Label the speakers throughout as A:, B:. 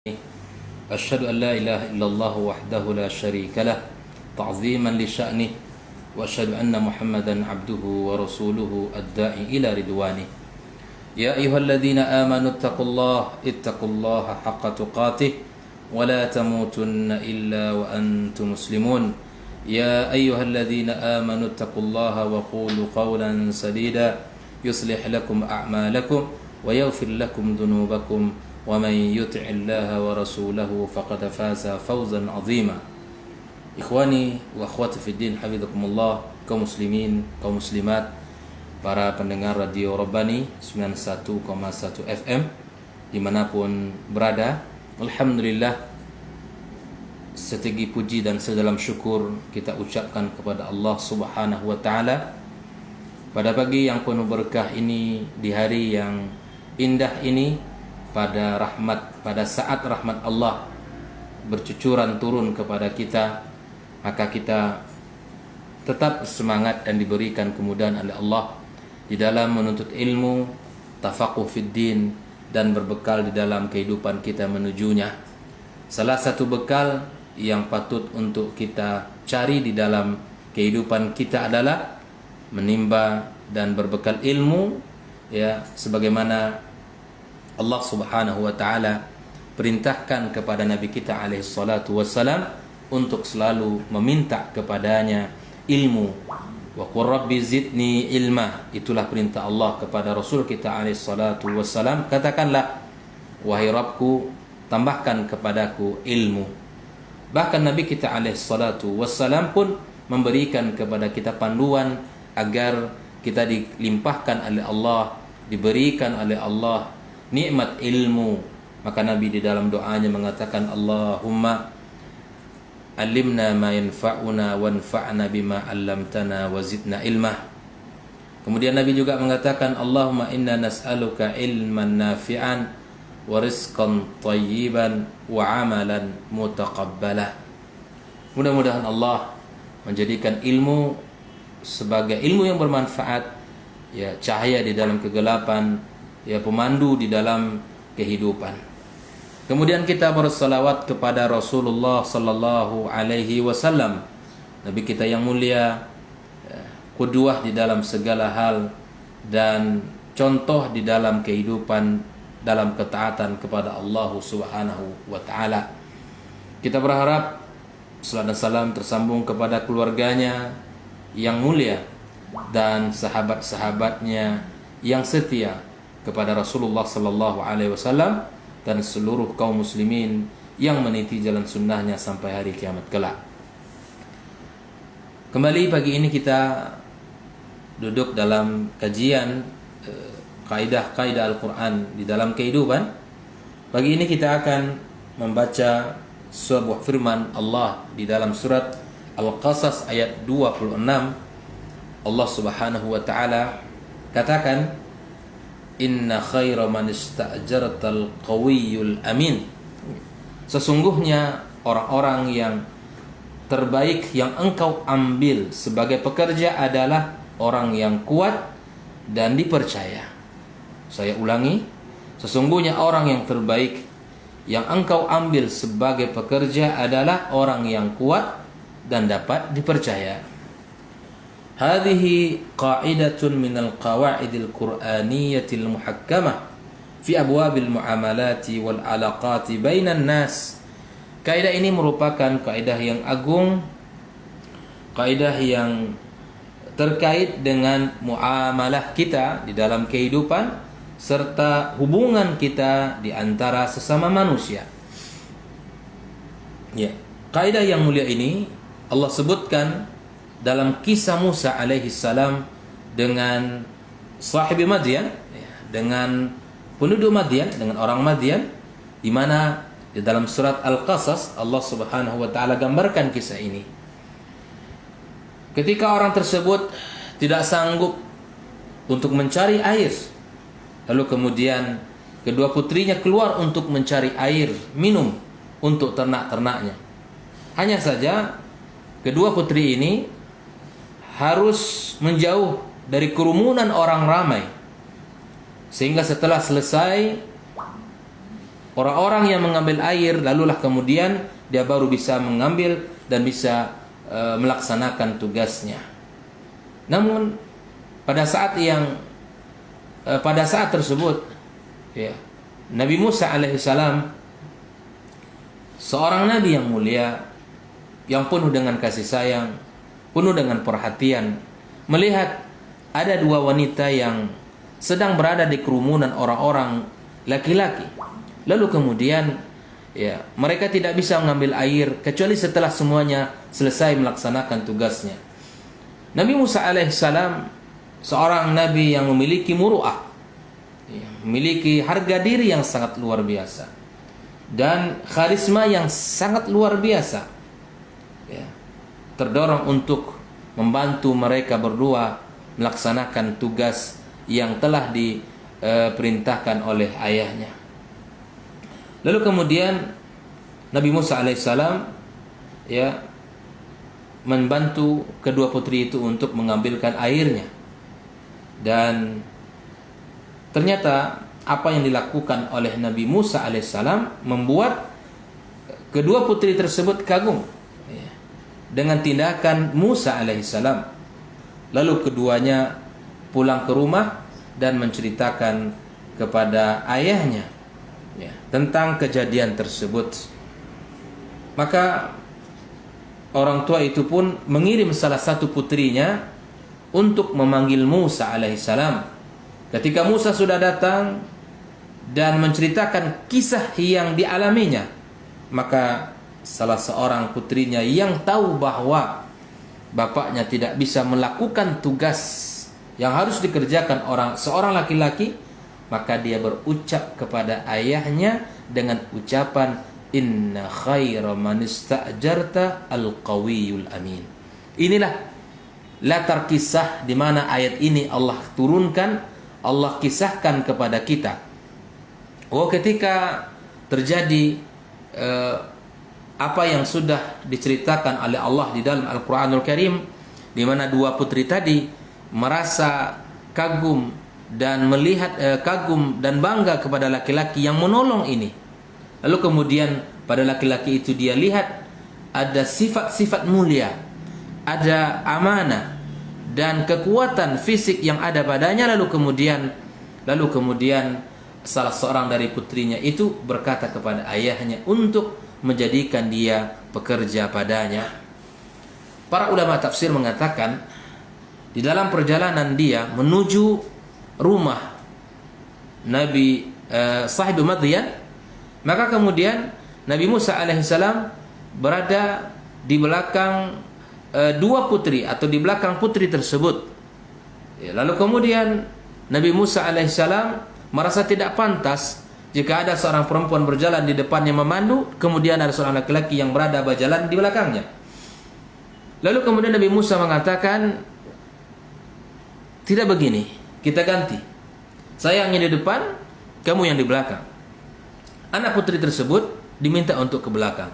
A: أشهد أن لا إله إلا الله وحده لا شريك له تعظيما لشأنه وأشهد أن محمدا عبده ورسوله الداعي إلى رضوانه يا أيها الذين آمنوا اتقوا الله حق تقاته ولا تموتن إلا وأنتم مسلمون يا أيها الذين آمنوا اتقوا الله وقولوا قولا سديدا يصلح لكم أعمالكم ويغفر لكم ذنوبكم ومن يطع الله ورسوله فقد فاز فوزا عظيما. Ikhwani wa akhwati fi din, hafizakumullah, kaum muslimin, kaum muslimat, para pendengar Radio Rabbani 91,1 FM dimanapun berada. Alhamdulillah, setinggi puji dan sedalam syukur kita ucapkan kepada Allah Subhanahu wa taala pada pagi yang penuh berkah ini, di hari yang indah ini, pada saat rahmat Allah bercucuran turun kepada kita, maka kita tetap semangat dan diberikan kemudahan oleh Allah di dalam menuntut ilmu, tafaqquh fid din, dan berbekal di dalam kehidupan kita menujunya. Salah satu bekal yang patut untuk kita cari di dalam kehidupan kita adalah menimba dan berbekal ilmu, ya, sebagaimana Allah Subhanahu wa taala perintahkan kepada Nabi kita alaihi salatu wassalam untuk selalu meminta kepadanya ilmu. Wa qur rabbi zidni ilma, itulah perintah Allah kepada Rasul kita alaihi salatu wassalam, katakanlah, wahai Rabbku, tambahkan kepadaku ilmu. Bahkan Nabi kita alaihi salatu wassalam pun memberikan kepada kita panduan agar kita dilimpahkan oleh Allah, diberikan oleh Allah nikmat ilmu. Maka Nabi di dalam doanya mengatakan, Allahumma alimna ma yanfa'una wanfa'na bima 'allamtana wa zidna ilmah. Kemudian Nabi juga mengatakan, Allahumma inna nas'aluka ilman nafi'an wa rizqan thayyiban wa 'amalan mutaqabbala. Mudah-mudahan Allah menjadikan ilmu sebagai ilmu yang bermanfaat, ya, cahaya di dalam kegelapan, ya, pemandu di dalam kehidupan. Kemudian kita bersalawat kepada Rasulullah sallallahu alaihi wasallam, Nabi kita yang mulia, qudwah di dalam segala hal dan contoh di dalam kehidupan dalam ketaatan kepada Allah Subhanahu wa taala. Kita berharap salat dan salam tersambung kepada keluarganya yang mulia dan sahabat-sahabatnya yang setia kepada Rasulullah sallallahu alaihi wasallam dan seluruh kaum muslimin yang meniti jalan sunnahnya sampai hari kiamat kelak. Kembali pagi ini kita duduk dalam kajian kaidah-kaidah Al-Quran di dalam kehidupan. Pagi ini kita akan membaca sebuah firman Allah di dalam surat Al-Qasas ayat 26. Allah Subhanahu wa taala katakan, Inna khaira man ista'jartal qawiyyul amin. Sesungguhnya orang-orang yang terbaik yang engkau ambil sebagai pekerja adalah orang yang kuat dan dipercaya. Saya ulangi, sesungguhnya orang yang terbaik yang engkau ambil sebagai pekerja adalah orang yang kuat dan dapat dipercaya. Hadhihi qa'idatun minal qawa'idil qur'aniyatil muhakkamah fi abwabil muamalati wal alaqati bainan nas. Kaidah ini merupakan kaidah yang agung, kaidah yang terkait dengan muamalah kita di dalam kehidupan serta hubungan kita di antara sesama manusia. Ya, kaidah yang mulia ini Allah sebutkan dalam kisah Musa alaihi salam dengan sahibi Madian, dengan penduduk Madian, dengan orang Madian, di mana di dalam surat Al-Qasas Allah Subhanahu wa taala gambarkan kisah ini. Ketika orang tersebut tidak sanggup untuk mencari air, lalu kemudian kedua putrinya keluar untuk mencari air minum untuk ternak-ternaknya. Hanya saja kedua putri ini harus menjauh dari kerumunan orang ramai, sehingga setelah selesai orang-orang yang mengambil air, lalulah kemudian dia baru bisa mengambil dan bisa melaksanakan tugasnya. Namun pada saat tersebut, ya, Nabi Musa alaihissalam, seorang nabi yang mulia, yang penuh dengan kasih sayang, penuh dengan perhatian, melihat ada dua wanita yang sedang berada di kerumunan orang-orang laki-laki. Lalu kemudian, ya, mereka tidak bisa mengambil air kecuali setelah semuanya selesai melaksanakan tugasnya. Nabi Musa alaihissalam seorang nabi yang memiliki muru'ah, ya, memiliki harga diri yang sangat luar biasa dan karisma yang sangat luar biasa, ya, terdorong untuk membantu mereka berdua melaksanakan tugas yang telah diperintahkan oleh ayahnya. Lalu kemudian Nabi Musa alaihissalam, ya, membantu kedua putri itu untuk mengambilkan airnya. Dan ternyata apa yang dilakukan oleh Nabi Musa alaihissalam membuat kedua putri tersebut kagum, ya, dengan tindakan Musa alaihissalam. Lalu keduanya pulang ke rumah dan menceritakan kepada ayahnya, ya, tentang kejadian tersebut. Maka orang tua itu pun mengirim salah satu putrinya untuk memanggil Musa alaihissalam. Ketika Musa sudah datang dan menceritakan kisah yang dialaminya, maka salah seorang putrinya yang tahu bahwa bapaknya tidak bisa melakukan tugas yang harus dikerjakan seorang laki-laki, maka dia berucap kepada ayahnya dengan ucapan, inna khaira man ista'jarta al-qawiyul amin. Inilah latar kisah di mana ayat ini Allah turunkan, Allah kisahkan kepada kita. Ketika terjadi apa yang sudah diceritakan oleh Allah di dalam Al-Quranul Karim, di mana dua putri tadi merasa kagum dan melihat kagum dan bangga kepada laki-laki yang menolong ini. Lalu kemudian pada laki-laki itu dia lihat ada sifat-sifat mulia, ada amanah dan kekuatan fisik yang ada padanya. Lalu kemudian salah seorang dari putrinya itu berkata kepada ayahnya untuk menjadikan dia pekerja padanya. Para ulama tafsir mengatakan di dalam perjalanan dia menuju rumah Nabi sahib Madyan, maka kemudian Nabi Musa alaihissalam berada di belakang dua putri atau di belakang putri tersebut. Lalu kemudian Nabi Musa alaihissalam merasa tidak pantas jika ada seorang perempuan berjalan di depannya memandu, kemudian ada seorang laki-laki yang berada berjalan di belakangnya. Lalu kemudian Nabi Musa mengatakan, tidak begini, kita ganti. Saya yang di depan, kamu yang di belakang. Anak putri tersebut diminta untuk ke belakang.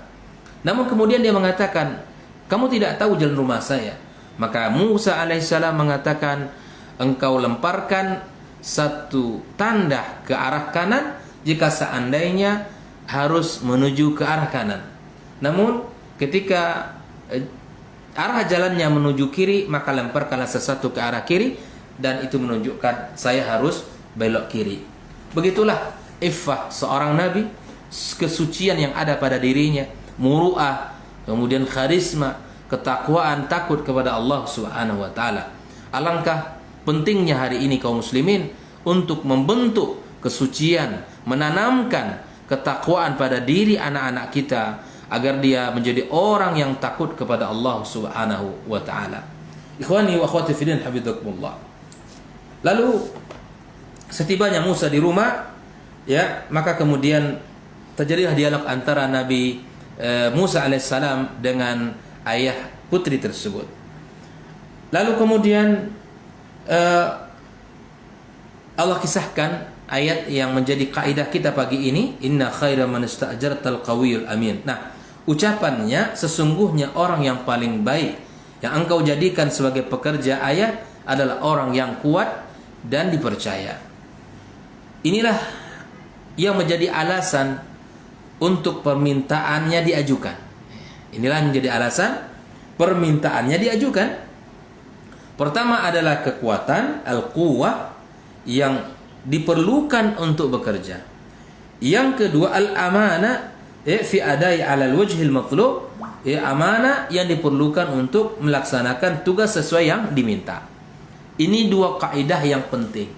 A: Namun kemudian dia mengatakan, kamu tidak tahu jalan rumah saya. Maka Musa alaihissalam mengatakan, engkau lemparkan satu tanda ke arah kanan jika seandainya harus menuju ke arah kanan. Namun ketika arah jalannya menuju kiri, maka lemparkanlah sesuatu ke arah kiri, dan itu menunjukkan saya harus belok kiri. Begitulah iffah seorang nabi, kesucian yang ada pada dirinya, muru'ah, kemudian karisma, ketakwaan, takut kepada Allah Subhanahu wa taala. Alangkah pentingnya hari ini kaum muslimin untuk membentuk kesucian, menanamkan ketakwaan pada diri anak-anak kita agar dia menjadi orang yang takut kepada Allah Subhanahu wa taala. Ikhwani wa akhwati fillah, hafizakumullah. Lalu setibanya Musa di rumah, ya, maka kemudian terjadilah dialog antara Nabi Musa alaihissalam dengan ayah putri tersebut. Lalu kemudian Allah kisahkan ayat yang menjadi kaidah kita pagi ini, inna khaira man ista'jartal qawiyul amin. Nah, ucapannya sesungguhnya orang yang paling baik yang engkau jadikan sebagai pekerja ayah adalah orang yang kuat dan dipercaya. Inilah yang menjadi alasan untuk permintaannya diajukan. Inilah yang menjadi alasan permintaannya diajukan. Pertama adalah kekuatan, al-quwwah, yang diperlukan untuk bekerja. Yang kedua, al-amanah, fi adai alal wajhil matlub, amanah yang diperlukan untuk melaksanakan tugas sesuai yang diminta. Ini dua kaidah yang penting.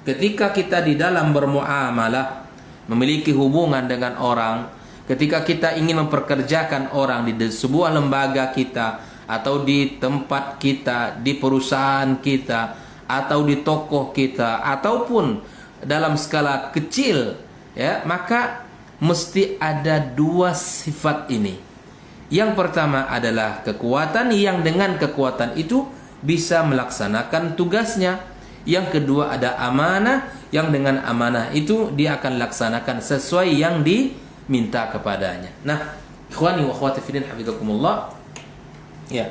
A: Ketika kita di dalam bermuamalah, memiliki hubungan dengan orang, ketika kita ingin memperkerjakan orang di sebuah lembaga kita, atau di tempat kita, di perusahaan kita, atau di toko kita, ataupun dalam skala kecil, ya, maka mesti ada dua sifat ini. Yang pertama adalah kekuatan, yang dengan kekuatan itu bisa melaksanakan tugasnya. Yang kedua ada amanah, yang dengan amanah itu dia akan laksanakan sesuai yang diminta kepadanya. Nah, ikhwani wa akhwati fillah hafizakumullah. Ya.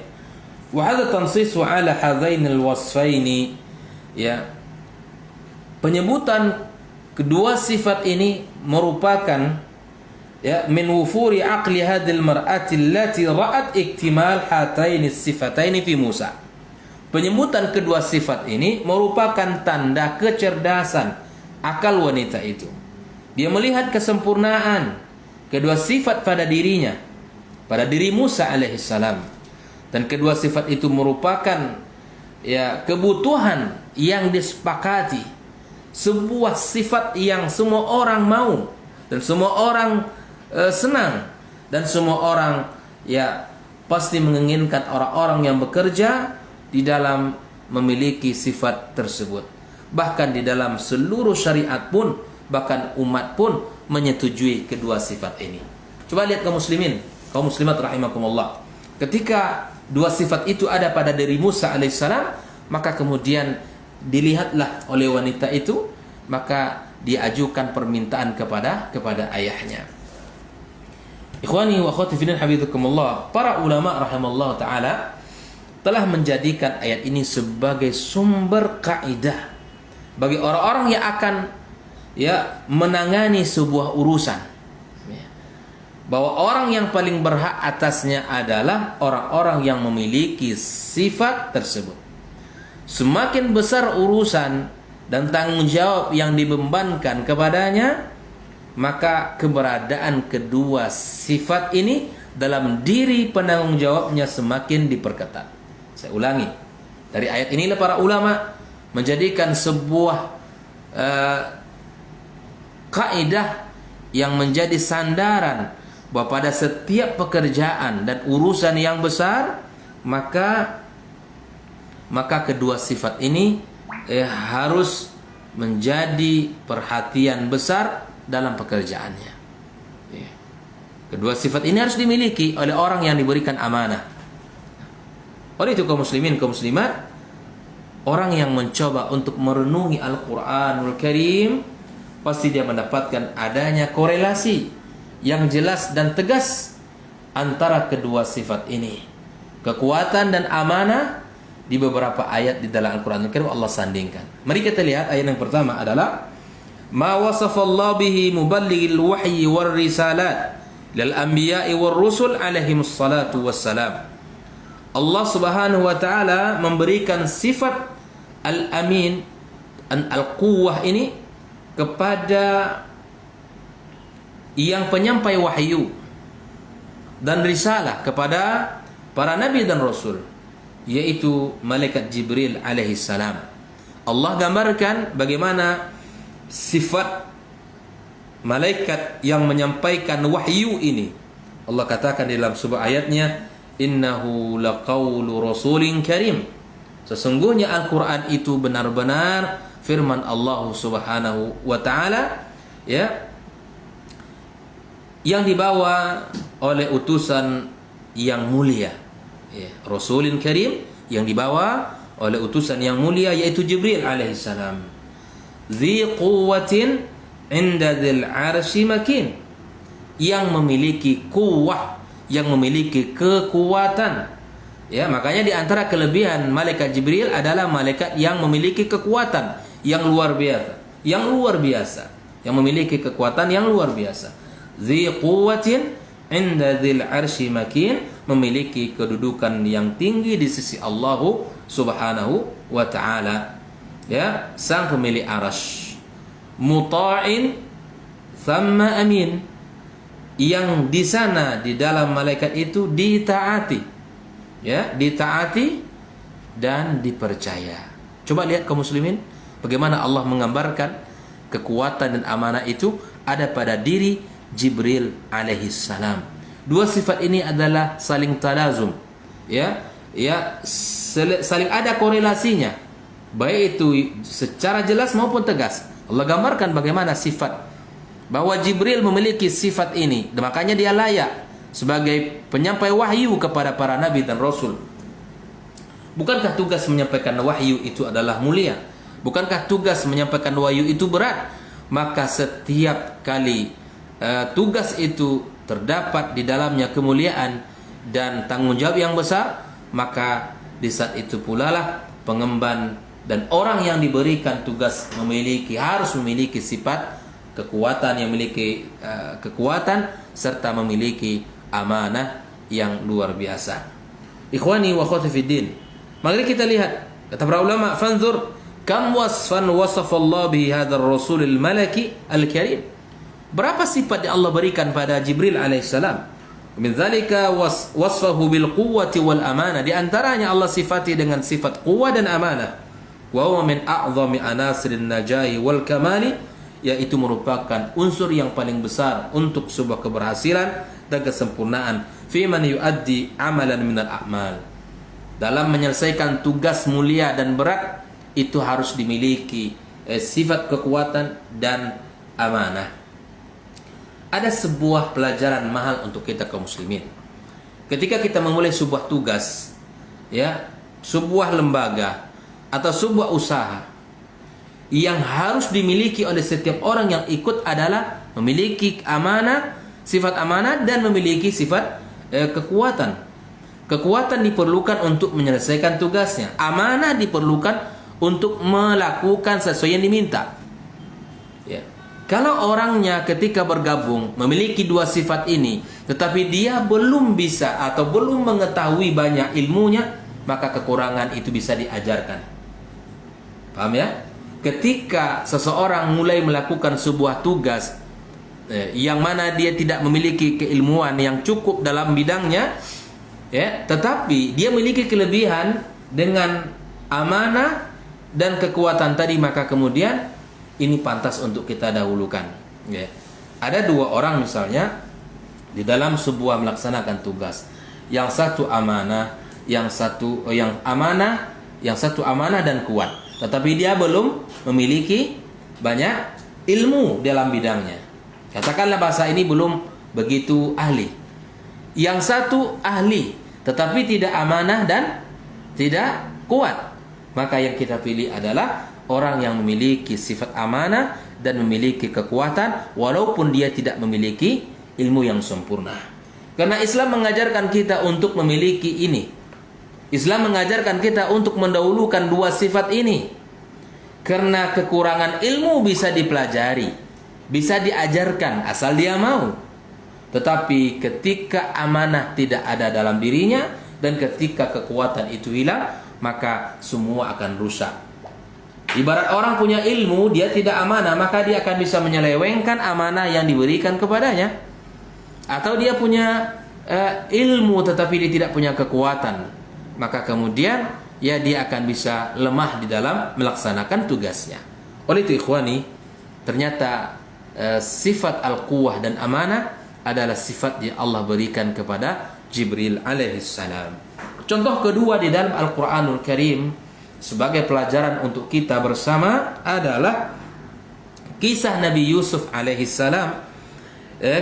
A: Wa hadha tansisu ala hadain alwasfaini. Ya. Penyebutan kedua sifat ini merupakan, ya, min wufuri aqli hadhil mar'ati allati ra'at iktimal hataini sifataini fi Musa. Penyebutan kedua sifat ini merupakan tanda kecerdasan akal wanita itu. Dia melihat kesempurnaan kedua sifat pada dirinya, pada diri Musa alaihissalam. Dan kedua sifat itu merupakan, ya, kebutuhan yang disepakati, sebuah sifat yang semua orang mau dan semua orang senang, dan semua orang, ya, pasti menginginkan orang-orang yang bekerja di dalam memiliki sifat tersebut. Bahkan di dalam seluruh syariat pun, bahkan umat pun menyetujui kedua sifat ini. Coba lihat kaum muslimin, kaum muslimat rahimakumullah. Ketika dua sifat itu ada pada diri Musa alaihissalam, maka kemudian dilihatlah oleh wanita itu, maka diajukan permintaan kepada ayahnya. Ikhwani wa akhwati fillah hafizakumullah, para ulama rahimallahu taala telah menjadikan ayat ini sebagai sumber kaidah bagi orang-orang yang akan, ya, menangani sebuah urusan. Bahwa orang yang paling berhak atasnya adalah orang-orang yang memiliki sifat tersebut. Semakin besar urusan dan tanggung jawab yang dibebankan kepadanya, maka keberadaan kedua sifat ini dalam diri penanggung jawabnya semakin diperketat. Saya ulangi, dari ayat inilah para ulama menjadikan sebuah kaidah yang menjadi sandaran bahwa pada setiap pekerjaan dan urusan yang besar, maka kedua sifat ini harus menjadi perhatian besar dalam pekerjaannya. Kedua sifat ini harus dimiliki oleh orang yang diberikan amanah. Oleh itu kaum muslimin, kaum muslimat, orang yang mencoba untuk merenungi Al-Quranul Karim, pasti dia mendapatkan adanya korelasi yang jelas dan tegas antara kedua sifat ini. Kekuatan dan amanah di beberapa ayat di dalam Al-Quran Al-Karim Allah sandingkan. Mari kita lihat ayat yang pertama adalah ma wasafallahu bihi muballighil wahyi war risalat lil anbiya'i war rusul alaihimus salatu wassalam. Allah Subhanahu wa taala memberikan sifat al-amin, al-quwwah ini kepada yang penyampai wahyu dan risalah kepada para nabi dan rasul, yaitu malaikat Jibril alaihi salam. Allah gambarkan bagaimana sifat malaikat yang menyampaikan wahyu ini. Allah katakan dalam sebuah ayatnya, innahu laqaulu rasulin karim. Sesungguhnya Al-Quran itu benar-benar firman Allah Subhanahu wa taala, ya, yang dibawa oleh utusan yang mulia, ya, Rasulin Karim, yang dibawa oleh utusan yang mulia yaitu Jibril alaihissalam. Dzi quwwatin inda dzil arsy makin, yang memiliki kuwah, yang memiliki kekuatan. Ya, makanya di antara kelebihan malaikat Jibril adalah malaikat yang memiliki kekuatan yang luar biasa, yang memiliki kekuatan yang luar biasa. dzi quwwatin 'inda dzil 'arsy makin, memiliki kedudukan yang tinggi di sisi Allah Subhanahu wa taala. Ya, sang pemilik arasy. Muta'in thamma amin, yang di sana di dalam malaikat itu ditaati. Ya, ditaati dan dipercaya. Coba lihat kaum muslimin bagaimana Allah menggambarkan kekuatan dan amanah itu ada pada diri Jibril alaihi salam. Dua sifat ini adalah saling talazum, saling ada korelasinya, baik itu secara jelas maupun tegas. Allah gambarkan bagaimana sifat, bahwa Jibril memiliki sifat ini, makanya dia layak sebagai penyampai wahyu kepada para nabi dan rasul. Bukankah tugas menyampaikan wahyu itu adalah mulia? Bukankah tugas menyampaikan wahyu itu berat? Maka setiap kali tugas itu terdapat di dalamnya kemuliaan dan tanggung jawab yang besar, maka di saat itu pula lah pengemban dan orang yang diberikan tugas harus memiliki sifat kekuatan, yang memiliki kekuatan serta memiliki amanah yang luar biasa. Ikhwani wa akhwati fiddin, mari kita lihat kata para ulama, fanzur kam wasfan wasafallahu bihi hadzal rasulil malaki al-karim. Berapa sifat yang Allah berikan pada Jibril alaihissalam? Min dzalika wasfahu bil quwwati wal amanah. Di antaranya Allah sifati dengan sifat quwwah dan amanah. Wa huwa min a'zami anasirin najahi wal kamali, yaitu merupakan unsur yang paling besar untuk sebuah keberhasilan dan kesempurnaan fi man yuaddi amalan minal a'mal. Dalam menyelesaikan tugas mulia dan berat itu harus dimiliki sifat kekuatan dan amanah. Ada sebuah pelajaran mahal untuk kita kaum muslimin. Ketika kita memulai sebuah tugas, ya, sebuah lembaga atau sebuah usaha, yang harus dimiliki oleh setiap orang yang ikut adalah memiliki amanah, sifat amanah, dan memiliki sifat kekuatan. Kekuatan diperlukan untuk menyelesaikan tugasnya. Amanah diperlukan untuk melakukan sesuai yang diminta. Ya. Kalau orangnya ketika bergabung memiliki dua sifat ini, tetapi dia belum bisa atau belum mengetahui banyak ilmunya, maka kekurangan itu bisa diajarkan. Paham ya? Ketika seseorang mulai melakukan sebuah tugas yang mana dia tidak memiliki keilmuan yang cukup dalam bidangnya, ya, tetapi dia memiliki kelebihan dengan amanah dan kekuatan tadi, maka kemudian ini pantas untuk kita dahulukan. Ya. Ada dua orang misalnya di dalam sebuah melaksanakan tugas, yang satu amanah, yang satu amanah dan kuat, tetapi dia belum memiliki banyak ilmu dalam bidangnya. Katakanlah bahasa ini belum begitu ahli. Yang satu ahli, tetapi tidak amanah dan tidak kuat. Maka yang kita pilih adalah orang yang memiliki sifat amanah dan memiliki kekuatan, walaupun dia tidak memiliki ilmu yang sempurna. Karena Islam mengajarkan kita untuk memiliki ini. Islam mengajarkan kita untuk mendahulukan dua sifat ini. Karena kekurangan ilmu bisa dipelajari, bisa diajarkan asal dia mau. Tetapi ketika amanah tidak ada dalam dirinya dan ketika kekuatan itu hilang, maka semua akan rusak. Ibarat orang punya ilmu, dia tidak amanah, maka dia akan bisa menyelewengkan amanah yang diberikan kepadanya. Atau dia punya ilmu tetapi dia tidak punya kekuatan, maka kemudian ya dia akan bisa lemah di dalam melaksanakan tugasnya. Oleh itu ikhwani, ternyata sifat al-quwah dan amanah adalah sifat yang Allah berikan kepada Jibril alaihissalam. Contoh kedua di dalam Al-Quranul Karim sebagai pelajaran untuk kita bersama adalah kisah Nabi Yusuf alaihissalam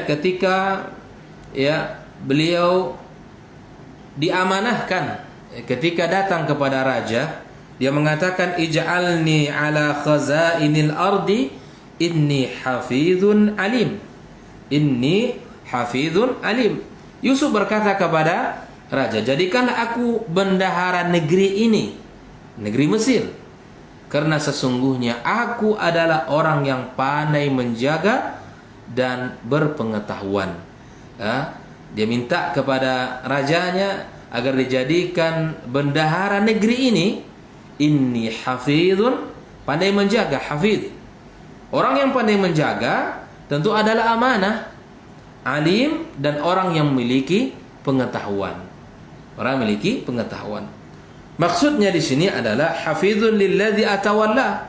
A: ketika ya beliau diamanahkan. Ketika datang kepada raja, dia mengatakan, ij'alni ala khazainil ardi inni hafizun alim. Inni hafizun alim. Yusuf berkata kepada raja, jadikanlah aku bendahara negeri ini, negeri Mesir, karena sesungguhnya aku adalah orang yang pandai menjaga dan berpengetahuan. Dia minta kepada rajanya agar dijadikan bendahara negeri ini. Inni hafizun, pandai menjaga, hafiz. Orang yang pandai menjaga tentu adalah amanah. Alim, dan orang yang memiliki pengetahuan. Orang yang memiliki pengetahuan. Maksudnya di sini adalah hafizun lilladzi atawalla.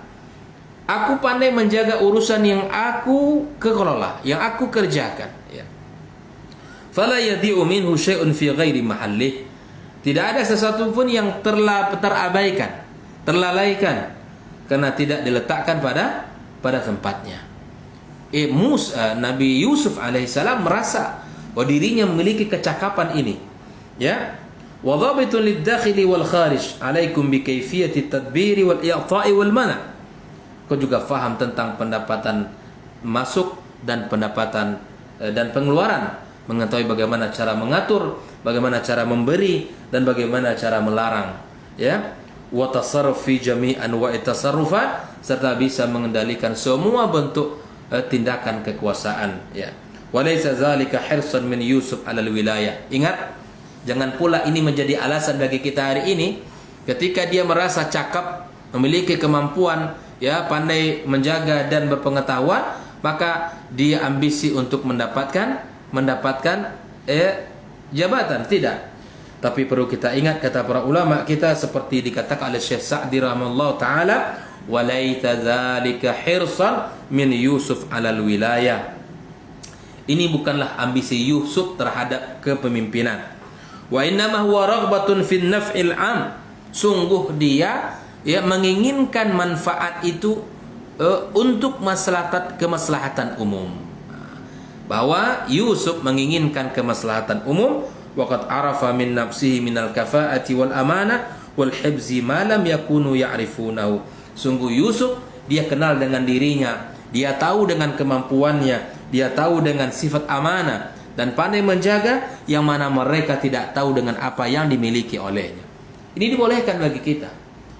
A: Aku pandai menjaga urusan yang aku kelola, yang aku kerjakan, ya. Fala yadhi'u minhu syai'un fi ghairi mahallih. Tidak ada sesuatu pun yang terabaikan, terlalaikan karena tidak diletakkan pada tempatnya. Nabi Yusuf alaihissalam merasa bahwa dirinya memiliki kecakapan ini, ya. Wa dhabitun lid-dakhili wal kharij, alaikum bi kayfiyati tadbiri wal i'ta'i wal mana'. Kau juga faham tentang pendapatan masuk dan pendapatan dan pengeluaran, mengetahui bagaimana cara mengatur, bagaimana cara memberi, dan bagaimana cara melarang, ya. Wa tasarruf fi jami' anwa'i tasarrufat, serta bisa mengendalikan semua bentuk tindakan kekuasaan, ya. Walaysa zalika hirsan min Yusuf 'alal wilayah. Ingat, jangan pula ini menjadi alasan bagi kita hari ini ketika dia merasa cakap, memiliki kemampuan, ya, pandai menjaga dan berpengetahuan, maka dia ambisi untuk mendapatkan jabatan. Tidak. Tapi perlu kita ingat kata para ulama kita seperti dikatakan oleh Syekh Sa'di rahimahullah taala, walaita dzalika hirsan min Yusuf 'alal wilayah. Ini bukanlah ambisi Yusuf terhadap kepemimpinan. Wa innama huwa raghbatun fin naf'il 'am. Sungguh dia, ya, menginginkan manfaat itu untuk kemaslahatan umum. Bahwa Yusuf menginginkan kemaslahatan umum. Waqad arafa min nafsihi minal kafa'ati wal amanah wal hibzi ma lam yakunu ya'rifunahu. Sungguh Yusuf, dia kenal dengan dirinya, dia tahu dengan kemampuannya, dia tahu dengan sifat amanah dan pandai menjaga yang mana mereka tidak tahu dengan apa yang dimiliki olehnya. Ini dibolehkan bagi kita.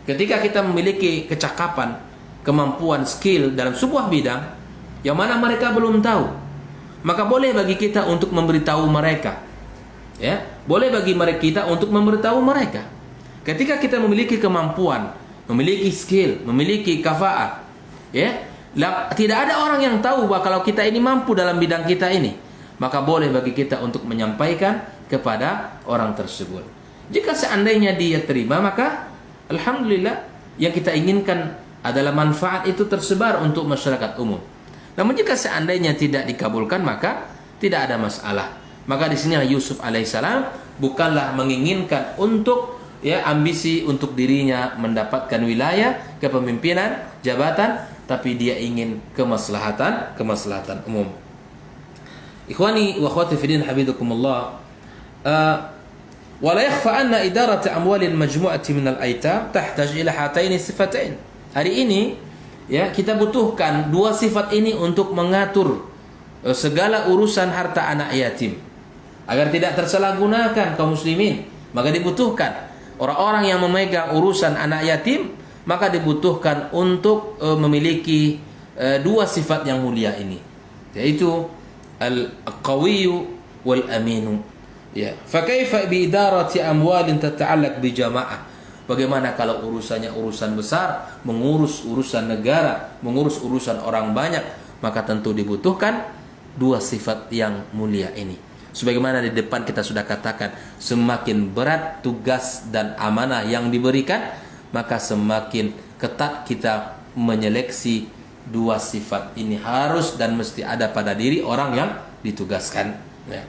A: Ketika kita memiliki kecakapan, kemampuan, skill dalam sebuah bidang yang mana mereka belum tahu, maka boleh bagi kita untuk memberitahu mereka. Ya, boleh bagi kita untuk memberitahu mereka. Ketika kita memiliki kemampuan, memiliki skill, memiliki kafa'ah, ya, tidak ada orang yang tahu bahwa kalau kita ini mampu dalam bidang kita ini, maka boleh bagi kita untuk menyampaikan kepada orang tersebut. Jika seandainya dia terima, maka alhamdulillah, yang kita inginkan adalah manfaat itu tersebar untuk masyarakat umum. Namun jika seandainya tidak dikabulkan, maka tidak ada masalah. Maka di sinilah Yusuf alaihissalam bukanlah menginginkan untuk, ya, ambisi untuk dirinya mendapatkan wilayah, kepemimpinan, jabatan, tapi dia ingin kemaslahatan umum. Ikhwani wa akhwati fi din habibakumullah. Wa la yakhfa anna idarat amwal al-majmu'ati min al-aitam tahtaj ila hatain sifatain. Hari ini, ya, kita butuhkan dua sifat ini untuk mengatur segala urusan harta anak yatim agar tidak tersalahgunakan kaum muslimin. Maka dibutuhkan orang-orang yang memegang urusan anak yatim, maka dibutuhkan untuk memiliki dua sifat yang mulia ini, yaitu al-qawiyyu wal aminu. Ya, fa kaifa bi idarati amwalin tata'allaq bi jamaah? Bagaimana kalau urusannya urusan besar, mengurus urusan negara, mengurus urusan orang banyak, maka tentu dibutuhkan dua sifat yang mulia ini. Sebagaimana di depan kita sudah katakan, semakin berat tugas dan amanah yang diberikan, maka semakin ketat kita menyeleksi dua sifat ini harus dan mesti ada pada diri orang yang ditugaskan, ya.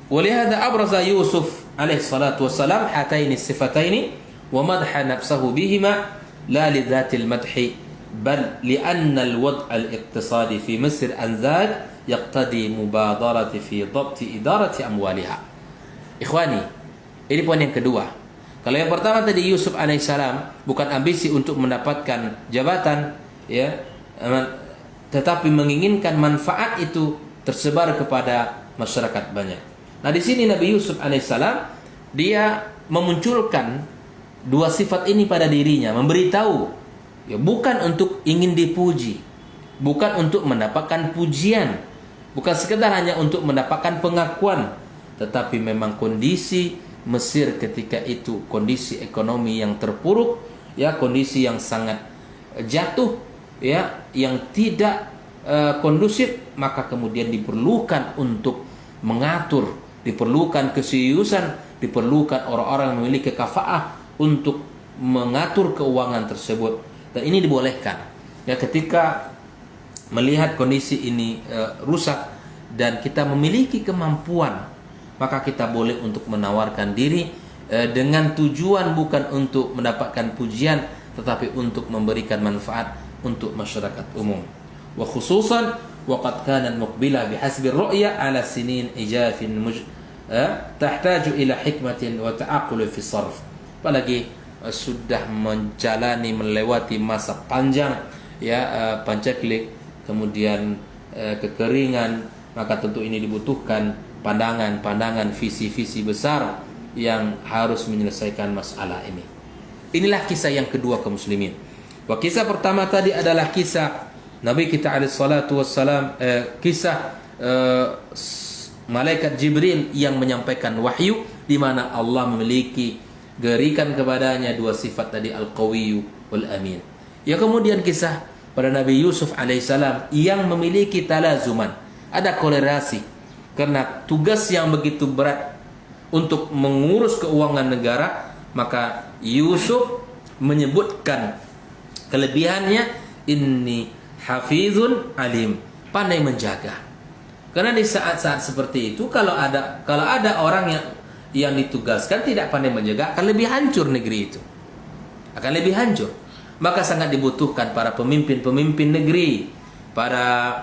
A: Walihada abraza Yusuf alaihi salatu wassalam hataini sifataini wa madha nafsahu bihima la lidhatil madhi bal li'anna al-wad' al-iqtisadi fi Misr anzad yaqtadi mubadarati fi dhabti idarati amwaliha. Ikhwani, ini poin yang kedua. Kalau yang pertama tadi Yusuf alaihissalam bukan ambisi untuk mendapatkan jabatan, ya, tetapi menginginkan manfaat itu tersebar kepada masyarakat banyak. Nah, di sini Nabi Yusuf alaihissalam dia memunculkan dua sifat ini pada dirinya, memberitahu, ya, bukan untuk ingin dipuji, bukan untuk mendapatkan pujian, bukan sekedar hanya untuk mendapatkan pengakuan, tetapi memang kondisi Mesir ketika itu kondisi ekonomi yang terpuruk, ya, kondisi yang sangat jatuh, ya, yang tidak kondusif, maka kemudian diperlukan untuk mengatur, diperlukan keseriusan, diperlukan orang-orang yang memiliki kafaah untuk mengatur keuangan tersebut. Dan ini dibolehkan, ya, ketika melihat kondisi ini rusak dan kita memiliki kemampuan, maka kita boleh untuk menawarkan diri dengan tujuan bukan untuk mendapatkan pujian, tetapi untuk memberikan manfaat untuk masyarakat umum. Wa khususan waqad kanat muqbilah bihasbi ar-ru'ya ala sinin ijafin tahtaju ila hikmatin wa ta'aqul fi sarf. Apalagi sudah menjalani melewati masa panjang, ya, pancaklik, kemudian kekeringan, maka tentu ini dibutuhkan pandangan-pandangan visi-visi besar yang harus menyelesaikan masalah ini. Inilah kisah yang kedua kaum muslimin. Wa kisah pertama tadi adalah kisah Nabi kita alaihi salatu wassalam, kisah malaikat Jibril yang menyampaikan wahyu, di mana Allah memiliki berikan kepadanya dua sifat tadi, al-qawiyyu wal amin. Ya, kemudian kisah pada Nabi Yusuf alaihissalam yang memiliki talazuman, ada kolerasi karena tugas yang begitu berat untuk mengurus keuangan negara, maka Yusuf menyebutkan kelebihannya, inni hafizun alim, pandai menjaga. Karena di saat-saat seperti itu kalau ada orang yang ditugaskan tidak pandai menjaga, akan lebih hancur negeri itu. Akan lebih hancur. Maka sangat dibutuhkan para pemimpin-pemimpin negeri, para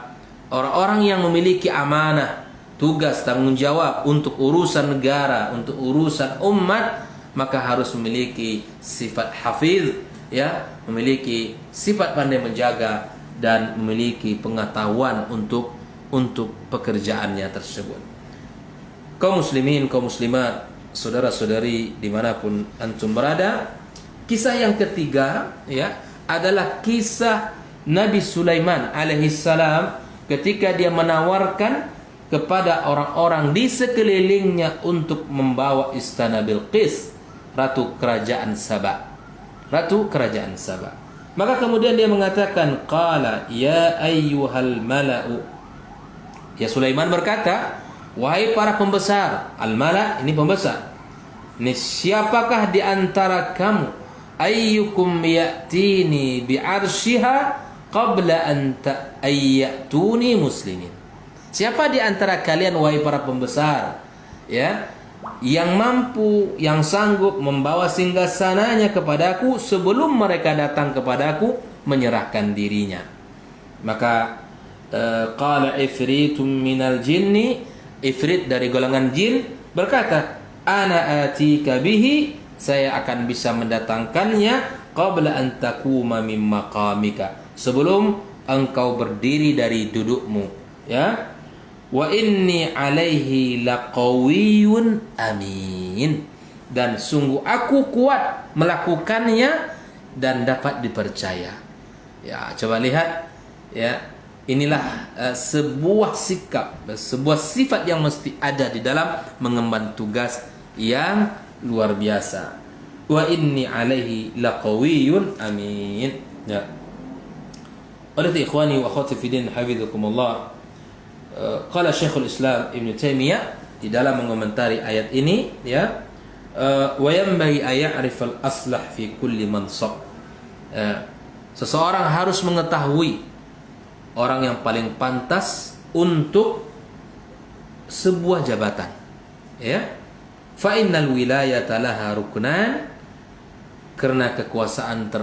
A: orang-orang yang memiliki amanah, tugas, tanggung jawab untuk urusan negara, untuk urusan umat, maka harus memiliki sifat hafiz, ya, memiliki sifat pandai menjaga dan memiliki pengetahuan untuk pekerjaannya tersebut. Kaum muslimin, kaum muslimat, saudara-saudari dimanapun antum berada, kisah yang ketiga, ya, adalah kisah Nabi Sulaiman alaihissalam ketika dia menawarkan kepada orang-orang di sekelilingnya untuk membawa istana Bilqis, ratu kerajaan Saba. Ratu kerajaan Saba. Maka kemudian dia mengatakan, qala ya ayyuhal mala'u. Ya, Sulaiman berkata, wahai para pembesar. Al-mala' ini pembesar. Ini siapakah di antara kamu, ayyukum ya'tini bi'arsyiha qabla an ta'ayyatuni muslimin. Siapa di antara kalian wahai para pembesar, ya, yang mampu, yang sanggup membawa singgasananya kepadaku sebelum mereka datang kepadaku menyerahkan dirinya. Maka qala ifritun minal jinni, ifrit dari golongan jin berkata, ana atika bihi, saya akan bisa mendatangkannya qabla an taquma min maqamika, sebelum engkau berdiri dari dudukmu, ya. Wa inni alaihi laqawiyyun amin, dan sungguh aku kuat melakukannya dan dapat dipercaya. Ya, coba lihat, ya, inilah sebuah sikap, sebuah sifat yang mesti ada di dalam mengemban tugas yang luar biasa. Wa inni alaihi laqawiyyun amin. Ya. Oleh ikhwani wa akhwati fi din, hafizakumullah. Qala Syekhul Islam Ibn Taimiyah di dalam mengomentari ayat ini, ya, wa yanbaghi ay'arifal aslah fi kulli mansab. Seseorang harus mengetahui orang yang paling pantas untuk sebuah jabatan, ya. Fa innal wilayata laha ruknan, karena kekuasaan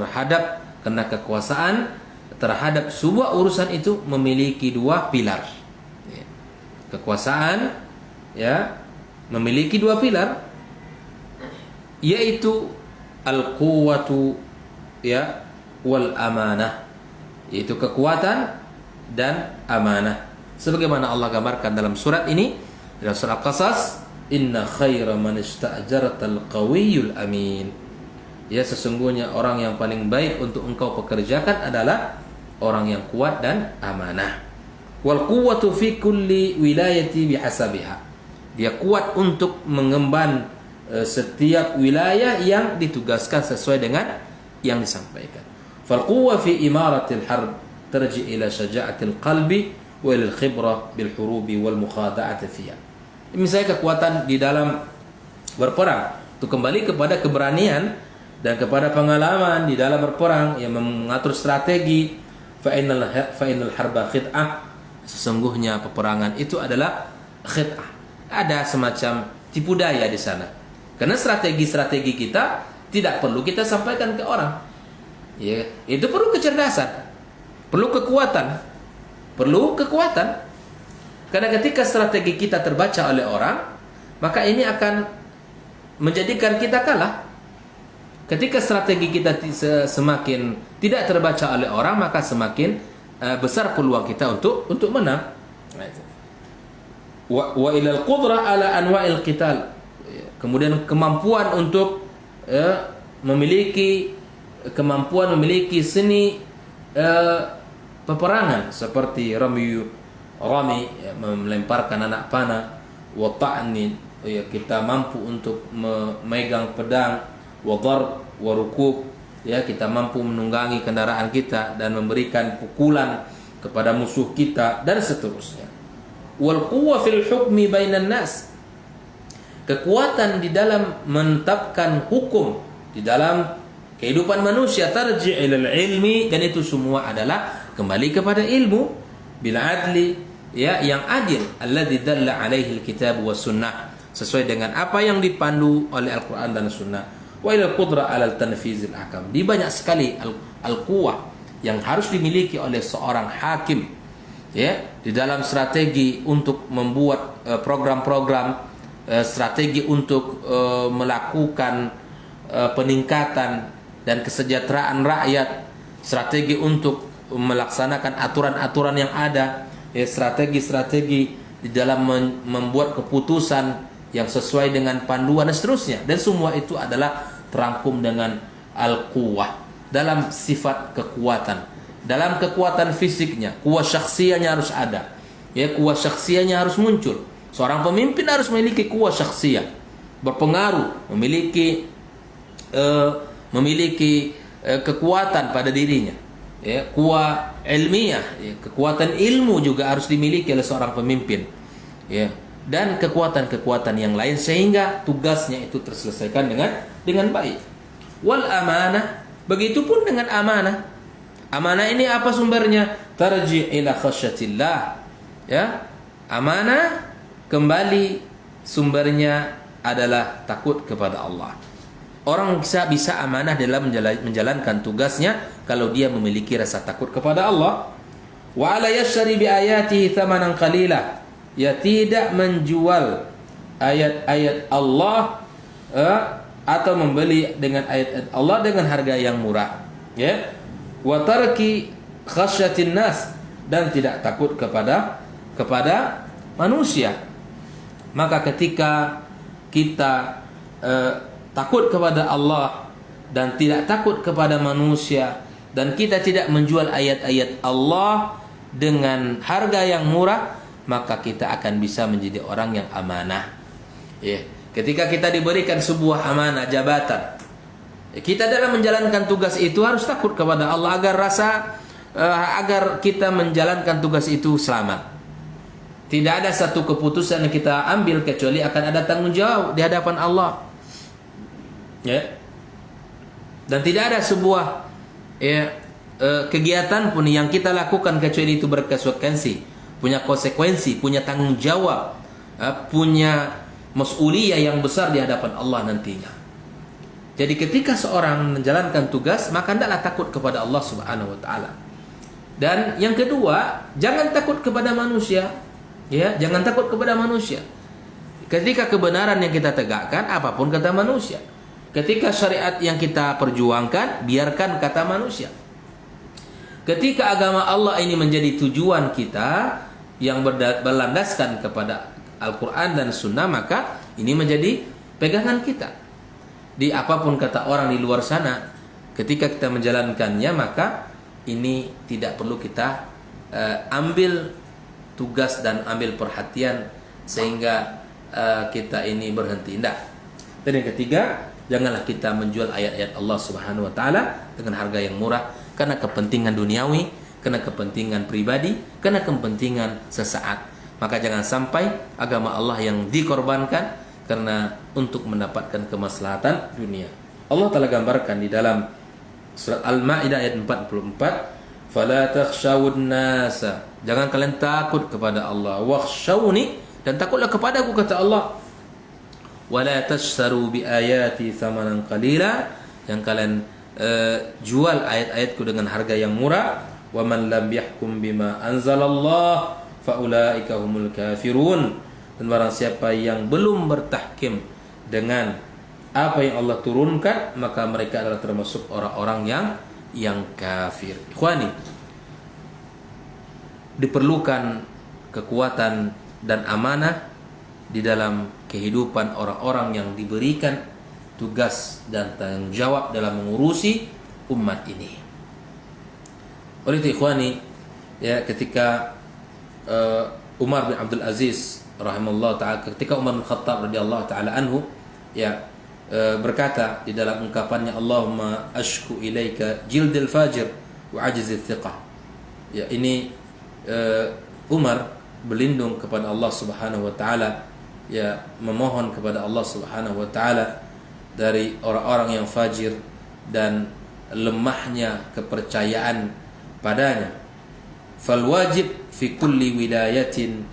A: terhadap sebuah urusan itu memiliki dua pilar. Kekuasaan, ya, memiliki dua pilar, yaitu al-quwwatu, ya, wal amanah, yaitu kekuatan dan amanah. Sebagaimana Allah gambarkan dalam surat ini, dalam surat Qasas, inna khaira man ista'jartal qawiyyul amin. Ya, sesungguhnya orang yang paling baik untuk engkau pekerjakan adalah orang yang kuat dan amanah. Wal quwwatu fi kulli wilayati bihasabiha. Dia kuat untuk mengemban setiap wilayah yang ditugaskan sesuai dengan yang disampaikan. Fal quwwa fi imaratil harb tarji ila syaja'atil qalbi wa ila al-khibrah bil hurubi wal mukhada'ati fiha. Misalnya kekuatan di dalam berperang itu kembali kepada keberanian dan kepada pengalaman di dalam berperang yang mengatur strategi. Fa innal harba khid'ah, sesungguhnya peperangan itu adalah khid'ah, ada semacam tipu daya di sana, karena strategi-strategi kita tidak perlu kita sampaikan ke orang, ya, itu perlu kecerdasan, perlu kekuatan, karena ketika strategi kita terbaca oleh orang, maka ini akan menjadikan kita kalah. Ketika strategi kita semakin tidak terbaca oleh orang, maka semakin besar peluang kita untuk menang. Wa ilal qudrah ala anwa'il qital. Kemudian kemampuan untuk memiliki seni peperangan seperti rami, melemparkan anak panah, wa ta'ni, kita mampu untuk memegang pedang, wa darb wa rukub, ya, kita mampu menunggangi kendaraan kita dan memberikan pukulan kepada musuh kita dan seterusnya. Wal quwwa fil hukmi bainan nas, kekuatan di dalam menetapkan hukum di dalam kehidupan manusia, tarji' ilal ilmi, dan itu semua adalah kembali kepada ilmu, bil adli, ya, yang adil, alladzi dalla alaihi alkitab was sunnah, sesuai dengan apa yang dipandu oleh Al-Qur'an dan Sunnah. Wa ila qudrah ala tanfizil ahkam, di banyak sekali al-quwah yang harus dimiliki oleh seorang hakim, ya, di dalam strategi untuk membuat program-program, strategi untuk melakukan peningkatan dan kesejahteraan rakyat, strategi untuk melaksanakan aturan-aturan yang ada, ya, strategi-strategi di dalam membuat keputusan yang sesuai dengan panduan dan seterusnya, dan semua itu adalah terangkum dengan al-quwah dalam sifat kekuatan, dalam kekuatan fisiknya, kuwah syakhsiyahnya harus ada, ya, kuwah syakhsiyahnya harus muncul. Seorang pemimpin harus memiliki kuwah syakhsiyah, berpengaruh, memiliki kekuatan pada dirinya, ya, kuwah ilmiah, ya, kekuatan ilmu juga harus dimiliki oleh seorang pemimpin, ya, dan kekuatan-kekuatan yang lain, sehingga tugasnya itu terselesaikan dengan baik. Wal amanah, begitupun dengan amanah. Amanah ini apa sumbernya? Tarji' ila khasyatillah, ya. Amanah kembali sumbernya adalah takut kepada Allah. Orang bisa amanah dalam menjalankan tugasnya kalau dia memiliki rasa takut kepada Allah. Wa ala yashri bi ayatihi thamanan qalila, ya, tidak menjual ayat-ayat Allah atau membeli dengan ayat-ayat Allah dengan harga yang murah, ya. Wa tarki khasyatin nas, dan tidak takut kepada manusia. Maka ketika kita takut kepada Allah dan tidak takut kepada manusia, dan kita tidak menjual ayat-ayat Allah dengan harga yang murah, maka kita akan bisa menjadi orang yang amanah, ya. Ketika kita diberikan sebuah amanah jabatan, kita dalam menjalankan tugas itu harus takut kepada Allah agar kita menjalankan tugas itu selamat. Tidak ada satu keputusan yang kita ambil kecuali akan ada tanggung jawab di hadapan Allah, ya. Dan tidak ada sebuah, ya, kegiatan pun yang kita lakukan kecuali itu berkonsekuensi, punya konsekuensi, punya tanggung jawab, punya mas'uliyah yang besar di hadapan Allah nantinya. Jadi ketika seorang menjalankan tugas, maka hendaklah takut kepada Allah Subhanahu wa taala. Dan yang kedua, jangan takut kepada manusia, ya, jangan takut kepada manusia. Ketika kebenaran yang kita tegakkan, apapun kata manusia. Ketika syariat yang kita perjuangkan, biarkan kata manusia. Ketika agama Allah ini menjadi tujuan kita yang berlandaskan kepada Al-Quran dan Sunnah, maka ini menjadi pegangan kita. Di apapun kata orang di luar sana, ketika kita menjalankannya, maka ini tidak perlu kita ambil tugas dan ambil perhatian sehingga kita ini berhenti. Tidak. Dan yang ketiga, janganlah kita menjual ayat-ayat Allah Subhanahu wa taala dengan harga yang murah karena kepentingan duniawi, karena kepentingan pribadi, karena kepentingan sesaat. Maka jangan sampai agama Allah yang dikorbankan karena untuk mendapatkan kemaslahatan dunia. Allah telah gambarkan di dalam surat Al-Maidah ayat 44, "Fala takhshawun nasa." Jangan kalian takut kepada Allah. "Wakhshawni," dan takutlah kepadaku, kata Allah. "Wala tashtaru bi ayati thamanan qalila." Yang kalian jual ayat-ayatku dengan harga yang murah. "Wa man lam yahkum bima anzalallah fa ulaika humul kafirun." Dan barang siapa yang belum bertahkim dengan apa yang Allah turunkan, maka mereka adalah termasuk orang-orang yang kafir. Ikhwani, diperlukan kekuatan dan amanah di dalam kehidupan orang-orang yang diberikan tugas dan tanggung jawab dalam mengurusi umat ini. Oleh itu ikhwani, ya, ketika Umar bin Abdul Aziz rahimahullah ta'ala, ketika Umar bin Khattab radhiyallahu ta'ala anhu, ya, berkata di dalam ungkapannya, "Allahumma ashku ilaika jildil fajir wa ajzil thiqah." Ya, ini Umar berlindung kepada Allah Subhanahu wa taala, ya, memohon kepada Allah Subhanahu wa taala dari orang-orang yang fajir dan lemahnya kepercayaan padanya. Fal wajib fi kulli wilayatin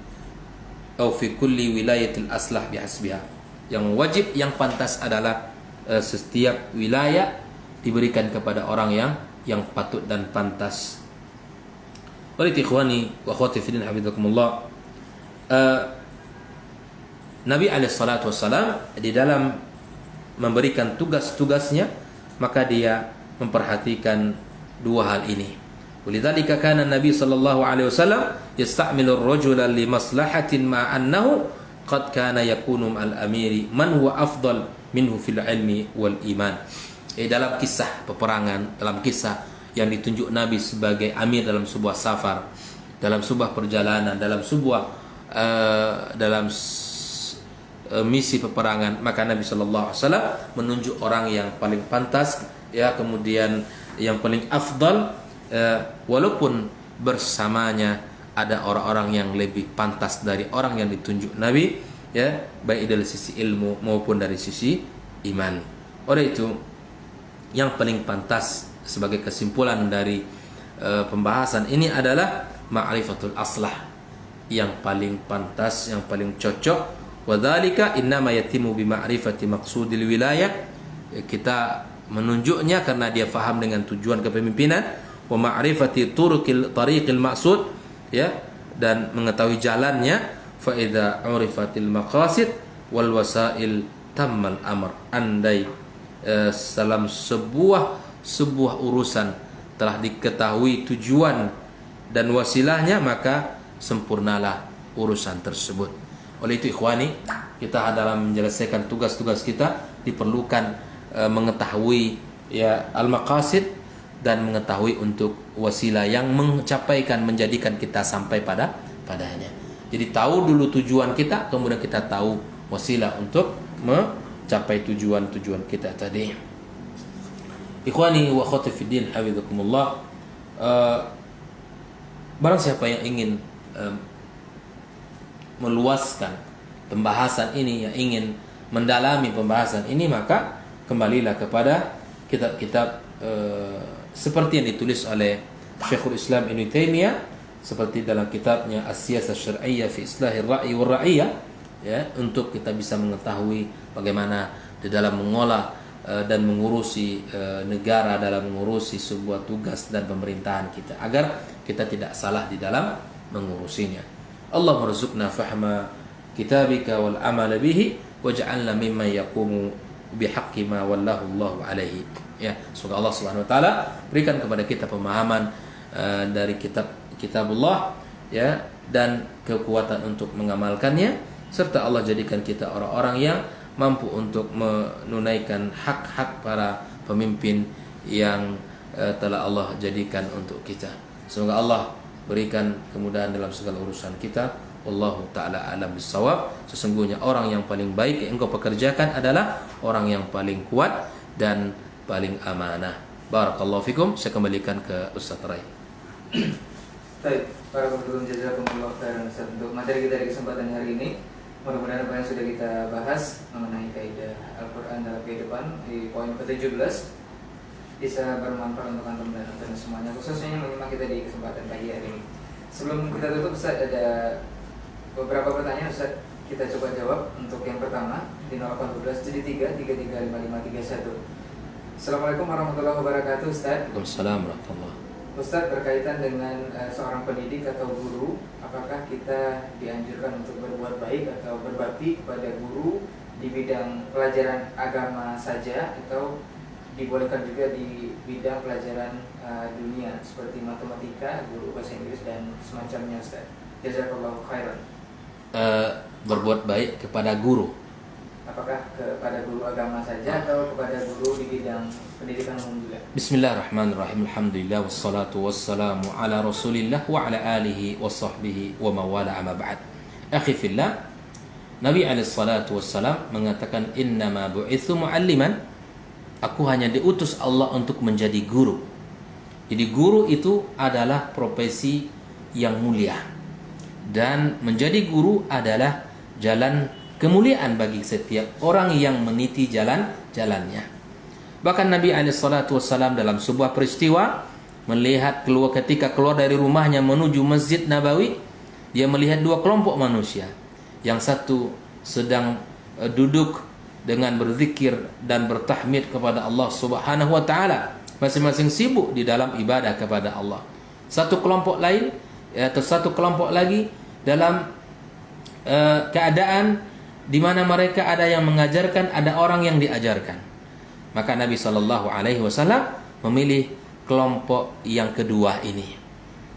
A: atau fi kulli wilayatil aslah bihasbiha. Yang wajib, yang pantas adalah setiap wilayah diberikan kepada orang yang patut dan pantas. Oleh ikhwani wa akhwati fillah hafizakumullah, Nabi alaihi salatu wassalam di dalam memberikan tugas-tugasnya, maka dia memperhatikan dua hal ini. Walidzalika kana Nabi sallallahu alaihi wasallam yasta'milu ar-rajula li maslahatin ma annahu qad kana yakunu ma'al amiri man huwa afdal minhu fil ilmi wal iman. Dalam kisah peperangan, dalam kisah yang ditunjuk Nabi sebagai amir dalam sebuah safar, dalam sebuah perjalanan, dalam sebuah misi peperangan, maka Nabi sallallahu alaihi wasallam menunjuk orang yang paling pantas, ya, kemudian yang paling afdal, walaupun bersamanya ada orang-orang yang lebih pantas dari orang yang ditunjuk Nabi, ya, baik dari sisi ilmu maupun dari sisi iman. Oleh itu, yang paling pantas sebagai kesimpulan dari pembahasan ini adalah ma'rifatul aslah, yang paling pantas, yang paling cocok. Wadzalika innama yatimu bi ma'rifati maqsudil wilayah. Kita menunjuknya karena dia faham dengan tujuan kepemimpinan, wa ma'rifati tariqil maqsud, ya, dan mengetahui jalannya. Fa idza urifatil maqasid wal wasail tammal amr. Andai dalam sebuah urusan telah diketahui tujuan dan wasilahnya, maka sempurnalah urusan tersebut. Oleh itu ikhwani, kita dalam menyelesaikan tugas-tugas kita diperlukan mengetahui, ya, al-maqasid dan mengetahui untuk wasilah yang mencapaikan, menjadikan kita sampai padanya. Jadi tahu dulu tujuan kita, kemudian kita tahu wasilah untuk mencapai tujuan-tujuan kita tadi. Ikhwani wa akhwati fiddin hafizakumullah, barang siapa yang ingin meluaskan pembahasan ini, yang ingin mendalami pembahasan ini, maka kembalilah kepada kitab-kitab seperti yang ditulis oleh Syekhul Islam Ibnu Taimiyah, seperti dalam kitabnya As-Siyasah Syar'iyyah fi Islahir Ra'i wal Ra'iyah, ya, untuk kita bisa mengetahui bagaimana di dalam mengolah dan mengurusi negara, dalam mengurusi sebuah tugas dan pemerintahan kita, agar kita tidak salah di dalam mengurusinya. Allah marzuqna fahma kitabika wal amal bihi waj'alna mimman yaqumu bihaqqi ma wallahu Allahu alaihi. Ya, semoga Allah Subhanahu wa taala berikan kepada kita pemahaman dari kitabullah, ya, dan kekuatan untuk mengamalkannya, serta Allah jadikan kita orang-orang yang mampu untuk menunaikan hak-hak para pemimpin yang telah Allah jadikan untuk kita. Semoga Allah berikan kemudahan dalam segala urusan kita. Wallahu ta'ala alam bissawab. Sesungguhnya orang yang paling baik yang engkau pekerjakan adalah orang yang paling kuat dan paling amanah. Barakallahu fikum. Saya kembalikan ke Ustaz Rai.
B: Baik, para pendukung jazakumullah khairan Ustaz untuk materi kita di kesempatan hari ini. Mudah-mudahan apa yang sudah kita bahas mengenai kaidah Al-Quran dalam kehidupan di poin ke-17 bisa bermanfaat untuk antum dan antum semuanya, khususnya yang menyimak kita di kesempatan pagi hari ini. Sebelum kita tutup, Ustaz, ada beberapa pertanyaan Ustaz, kita coba jawab. Untuk yang pertama di 0812 73 335531. Assalamualaikum warahmatullahi wabarakatuh Ustaz.
A: Waalaikumsalam warahmatullahi.
B: Ustaz, berkaitan dengan seorang pendidik atau guru, apakah kita dianjurkan untuk berbuat baik atau berbakti kepada guru di bidang pelajaran agama saja, atau dibolehkan juga di bidang pelajaran dunia seperti matematika, guru bahasa Inggris dan semacamnya Ustaz? Jazakallahu khairan.
A: Berbuat baik kepada guru,
B: apakah kepada guru agama saja atau kepada guru di bidang pendidikan umum juga?
A: Bismillahirrahmanirrahim. Alhamdulillah wassalatu wassalamu ala Rasulillah wa ala alihi wa sahbihi wa mawala amma ba'd. Akhi fillah, Nabi alaihi salatu wassalam mengatakan innama bu'itsu mu'alliman. Aku hanya diutus Allah untuk menjadi guru. Jadi guru itu adalah profesi yang mulia. Dan menjadi guru adalah jalan kemuliaan bagi setiap orang yang meniti jalannya. Bahkan Nabi SAW dalam sebuah peristiwa melihat ketika keluar dari rumahnya menuju Masjid Nabawi, dia melihat dua kelompok manusia. Yang satu sedang duduk dengan berzikir dan bertahmid kepada Allah Subhanahu wa taala, masing-masing sibuk di dalam ibadah kepada Allah. Satu kelompok lain atau satu kelompok lagi dalam keadaan di mana mereka ada yang mengajarkan, ada orang yang diajarkan. Maka Nabi SAW memilih kelompok yang kedua ini.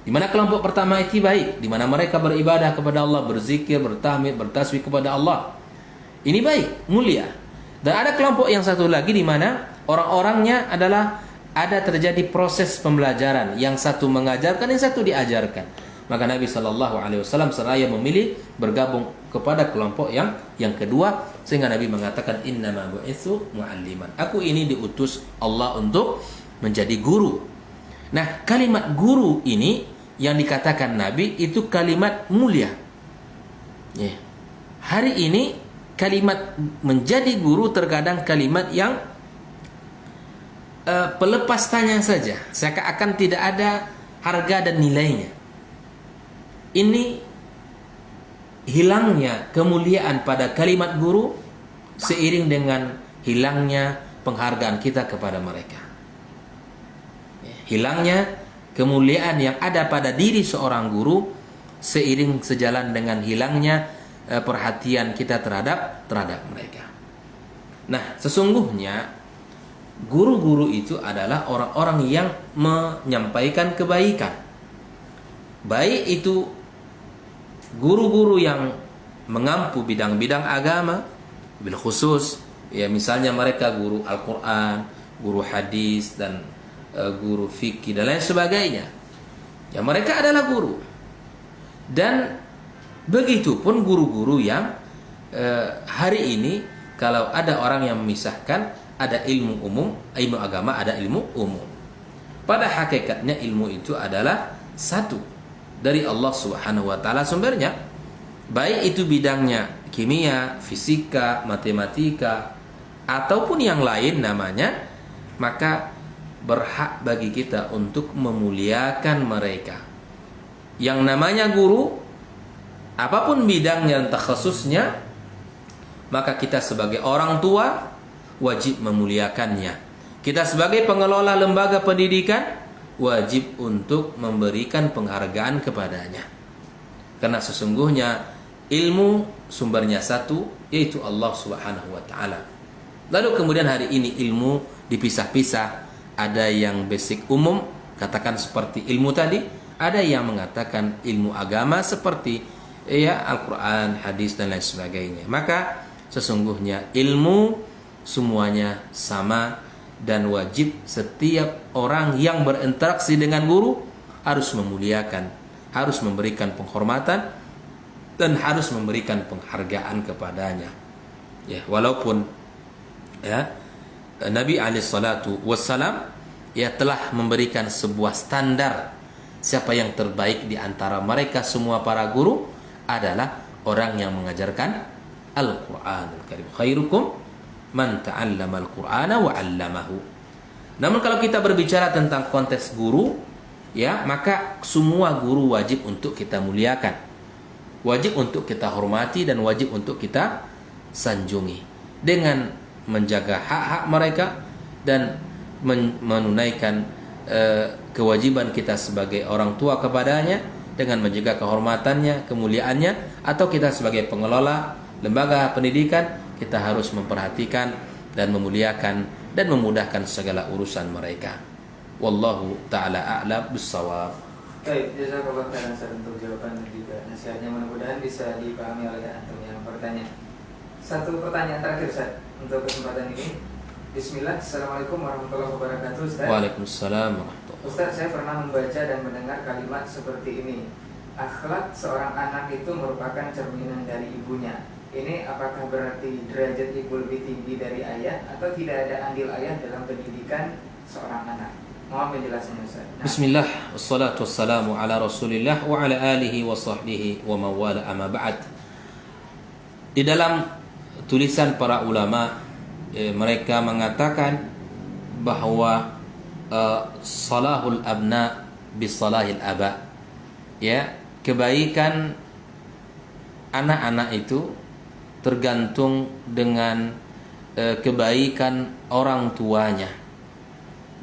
A: Di mana kelompok pertama itu baik, di mana mereka beribadah kepada Allah, berzikir, bertahmid, bertasbih kepada Allah. Ini baik, mulia. Dan ada kelompok yang satu lagi di mana orang-orangnya adalah ada terjadi proses pembelajaran, yang satu mengajarkan, yang satu diajarkan. Maka Nabi SAW seraya memilih bergabung kepada kelompok yang kedua, sehingga Nabi mengatakan innama bu'itsu mu'alliman. Aku ini diutus Allah untuk menjadi guru. Nah, kalimat guru ini yang dikatakan Nabi itu kalimat mulia. Hari ini kalimat menjadi guru terkadang kalimat yang pelepas tanya saja, seakan-akan tidak ada harga dan nilainya. Ini hilangnya kemuliaan pada kalimat guru seiring dengan hilangnya penghargaan kita kepada mereka. Hilangnya kemuliaan yang ada pada diri seorang guru seiring sejalan dengan hilangnya perhatian kita terhadap mereka. Nah, sesungguhnya guru-guru itu adalah orang-orang yang menyampaikan kebaikan. Baik itu guru-guru yang mengampu bidang-bidang agama, bil khusus, ya misalnya mereka guru Al-Quran, guru hadis, dan guru fikih dan lain sebagainya. Ya, mereka adalah guru. Dan begitu pun guru-guru yang hari ini kalau ada orang yang memisahkan, ada ilmu umum, ilmu agama, ada ilmu umum. Pada hakikatnya ilmu itu adalah satu dari Allah Subhanahu wa taala sumbernya. Baik itu bidangnya kimia, fisika, matematika ataupun yang lain namanya, maka berhak bagi kita untuk memuliakan mereka. Yang namanya guru, apapun bidangnya entah khususnya, maka kita sebagai orang tua wajib memuliakannya. Kita sebagai pengelola lembaga pendidikan wajib untuk memberikan penghargaan kepadanya. Karena sesungguhnya ilmu sumbernya satu, yaitu Allah Subhanahu wa taala. Lalu kemudian hari ini ilmu dipisah-pisah. Ada yang basic umum, katakan seperti ilmu tadi, ada yang mengatakan ilmu agama seperti ya Al-Qur'an, hadis dan lain sebagainya. Maka sesungguhnya ilmu semuanya sama, dan wajib setiap orang yang berinteraksi dengan guru harus memuliakan, harus memberikan penghormatan dan harus memberikan penghargaan kepadanya. Ya, walaupun ya Nabi alaihissalatu wassalam ya telah memberikan sebuah standar siapa yang terbaik di antara mereka semua para guru adalah orang yang mengajarkan Al-Qur'anul Karim. Khairukum man ta'allama al-Qur'ana wa 'allamahu. Namun kalau kita berbicara tentang konteks guru, ya, maka semua guru wajib untuk kita muliakan. Wajib untuk kita hormati dan wajib untuk kita sanjungi dengan menjaga hak-hak mereka dan menunaikan kewajiban kita sebagai orang tua kepadanya dengan menjaga kehormatannya, kemuliaannya, atau kita sebagai pengelola lembaga pendidikan kita harus memperhatikan dan memuliakan dan memudahkan segala urusan mereka. Wallahu ta'ala a'lam bissawab.
B: Baik, jazakallah khairan Ustaz untuk jawaban dan juga nasihatnya, mudah-mudahan bisa dipahami oleh antum yang bertanya. Satu pertanyaan terakhir Ustaz untuk kesempatan ini. Bismillah, Assalamualaikum warahmatullahi wabarakatuh Ustaz.
A: Waalaikumsalam warahmatullahi.
B: Ustaz, saya pernah membaca dan mendengar kalimat seperti ini. Akhlak seorang anak itu merupakan cerminan dari ibunya. Ini apakah berarti derajat ibu lebih tinggi dari ayah atau tidak ada andil ayah dalam pendidikan seorang anak? Mohon penjelasannya Ustaz.
A: Bismillah, wassalatu wassalamu ala Rasulillah wa ala alihi wa sahbihi wa mawala amma ba'd. Di dalam tulisan para ulama, mereka mengatakan bahwa salahul abna bisalahil aba. Ya, kebaikan anak-anak itu tergantung dengan kebaikan orang tuanya.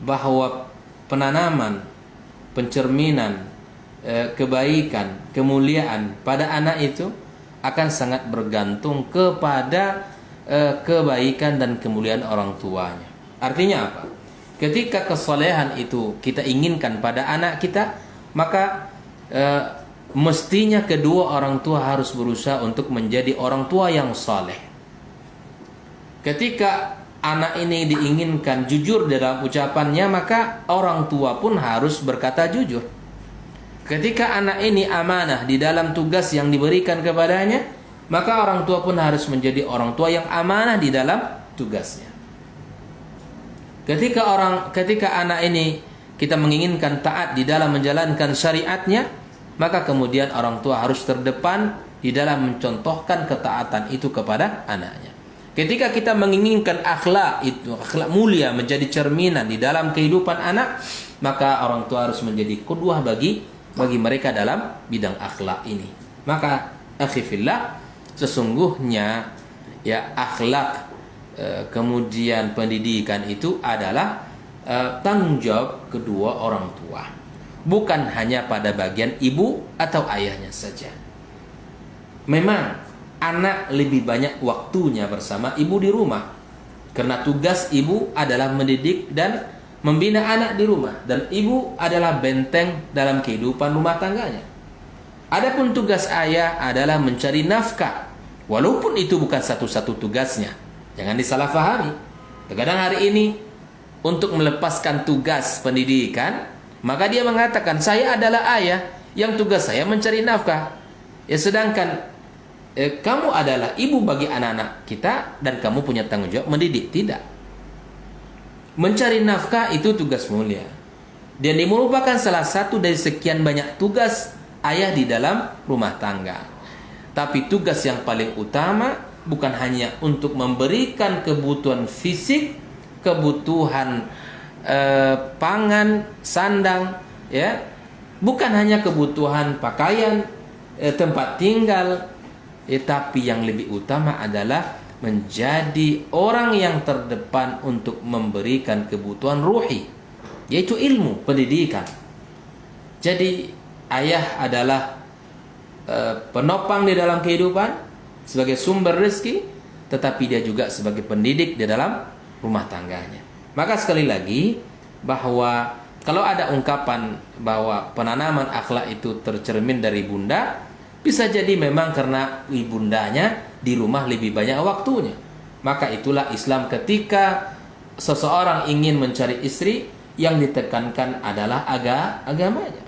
A: Bahwa penanaman, pencerminan, kebaikan, kemuliaan pada anak itu akan sangat bergantung kepada kebaikan dan kemuliaan orang tuanya. Artinya apa? Ketika kesalehan itu kita inginkan pada anak kita, maka mestinya kedua orang tua harus berusaha untuk menjadi orang tua yang saleh. Ketika anak ini diinginkan jujur dalam ucapannya, maka orang tua pun harus berkata jujur. Ketika anak ini amanah di dalam tugas yang diberikan kepadanya, maka orang tua pun harus menjadi orang tua yang amanah di dalam tugasnya. Ketika anak ini kita menginginkan taat di dalam menjalankan syariatnya, maka kemudian orang tua harus terdepan di dalam mencontohkan ketaatan itu kepada anaknya. Ketika kita menginginkan akhlak mulia menjadi cerminan di dalam kehidupan anak, maka orang tua harus menjadi qudwah bagi mereka dalam bidang akhlak ini. Maka akhi fillah, sesungguhnya ya akhlak kemudian pendidikan itu adalah tanggung jawab kedua orang tua, bukan hanya pada bagian ibu atau ayahnya saja. Memang anak lebih banyak waktunya bersama ibu di rumah, karena tugas ibu adalah mendidik dan membina anak di rumah, dan ibu adalah benteng dalam kehidupan rumah tangganya. Adapun tugas ayah adalah mencari nafkah, walaupun itu bukan satu-satu tugasnya. Jangan disalahfahami. Terkadang hari ini untuk melepaskan tugas pendidikan, maka dia mengatakan saya adalah ayah yang tugas saya mencari nafkah. Ya, sedangkan kamu adalah ibu bagi anak-anak kita dan kamu punya tanggung jawab mendidik. Tidak. Mencari nafkah itu tugas mulia. Dan ini merupakan salah satu dari sekian banyak tugas ayah di dalam rumah tangga. Tapi tugas yang paling utama bukan hanya untuk memberikan kebutuhan fisik, kebutuhan pangan, sandang, ya, bukan hanya kebutuhan pakaian, tempat tinggal, tapi yang lebih utama adalah menjadi orang yang terdepan untuk memberikan kebutuhan ruhi, yaitu ilmu, pendidikan. Jadi ayah adalah penopang di dalam kehidupan sebagai sumber rezeki, tetapi dia juga sebagai pendidik di dalam rumah tangganya. Maka sekali lagi, bahwa kalau ada ungkapan bahwa penanaman akhlak itu tercermin dari bunda, bisa jadi memang karena ibundanya di rumah lebih banyak waktunya. Maka itulah Islam ketika seseorang ingin mencari istri, yang ditekankan adalah agamanya.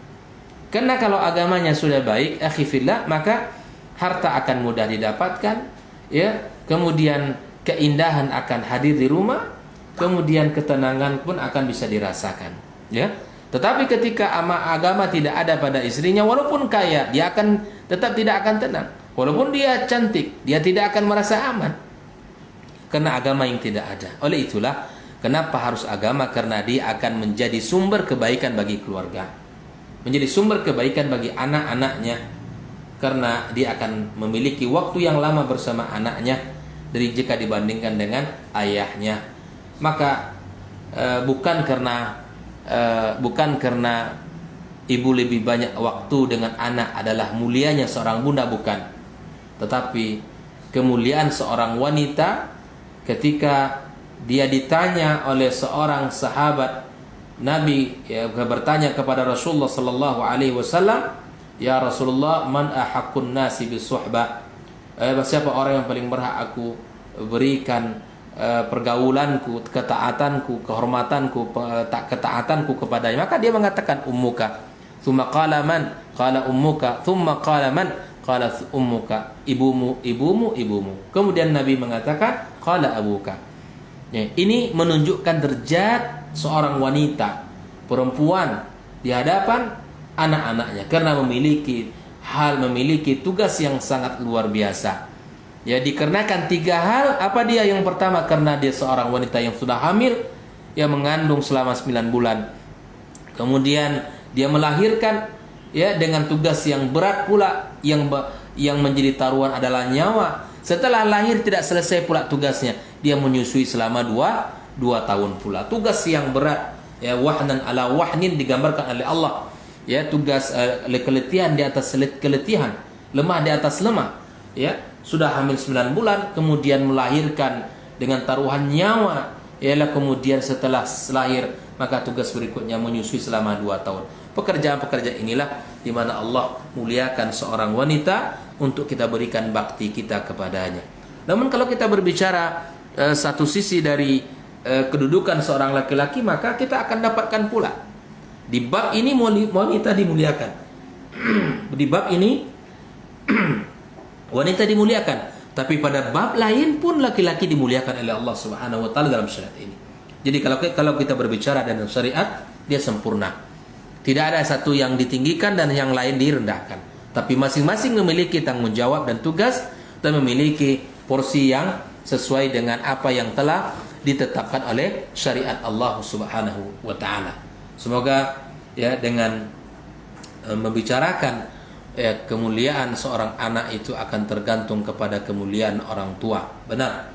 A: Karena kalau agamanya sudah baik, akhi fillah, maka harta akan mudah didapatkan, ya. Kemudian keindahan akan hadir di rumah, kemudian ketenangan pun akan bisa dirasakan, ya. Tetapi ketika agama tidak ada pada istrinya, walaupun kaya, dia akan tetap tidak akan tenang. Walaupun dia cantik, dia tidak akan merasa aman. Karena agama yang tidak ada. Oleh itulah, kenapa harus agama? Karena dia akan menjadi sumber kebaikan bagi keluarga, menjadi sumber kebaikan bagi anak-anaknya. Karena dia akan memiliki waktu yang lama bersama anaknya dari jika dibandingkan dengan ayahnya. Maka bukan karena ibu lebih banyak waktu dengan anak adalah mulianya seorang bunda, bukan. Tetapi kemuliaan seorang wanita ketika dia ditanya oleh seorang sahabat Nabi, ya, bertanya kepada Rasulullah sallallahu alaihi wasallam, "Ya Rasulullah, man ahaqqun nasi bisuhbah?" Siapa orang yang paling berhak aku berikan pergaulanku, ketaatanku, kehormatanku, ketaatanku kepadanya? Maka dia mengatakan ummuka. Tsumma qala man? Qala ummuka. Tsumma qala man? Qala ummuka. Ibumu, ibumu, ibumu. Kemudian Nabi mengatakan qala abuka. Ya, ini menunjukkan derajat seorang wanita, perempuan di hadapan anak-anaknya, karena memiliki tugas yang sangat luar biasa. Ya, dikarenakan 3 hal. Apa dia? Yang pertama, karena dia seorang wanita yang sudah hamil, yang mengandung selama 9 bulan. Kemudian dia melahirkan, ya, dengan tugas yang berat pula, yang menjadi taruhan adalah nyawa. Setelah lahir tidak selesai pula tugasnya, dia menyusui selama 2 tahun pula. Tugas yang berat, ya, wahnan ala wahnin, digambarkan oleh Allah. Ya, tugas keletihan di atas keletihan, lemah di atas lemah. Ya, sudah hamil 9 bulan, kemudian melahirkan dengan taruhan nyawa. Ialah kemudian setelah lahir, maka tugas berikutnya menyusui selama 2 tahun. Pekerjaan-pekerjaan inilah di mana Allah muliakan seorang wanita untuk kita berikan bakti kita kepadanya. Namun kalau kita berbicara satu sisi dari kedudukan seorang laki-laki, maka kita akan dapatkan pula di bab ini wanita dimuliakan. Di bab ini wanita dimuliakan, tapi pada bab lain pun laki-laki dimuliakan oleh Allah Subhanahu wa taala dalam syariat ini. Jadi kalau kita berbicara dalam syariat, dia sempurna. Tidak ada satu yang ditinggikan dan yang lain direndahkan. Tapi masing-masing memiliki tanggung jawab dan tugas, dan memiliki porsi yang sesuai dengan apa yang telah ditetapkan oleh syariat Allah Subhanahu wa taala. Semoga, ya, dengan membicarakan, ya, kemuliaan seorang anak itu akan tergantung kepada kemuliaan orang tua. Benar.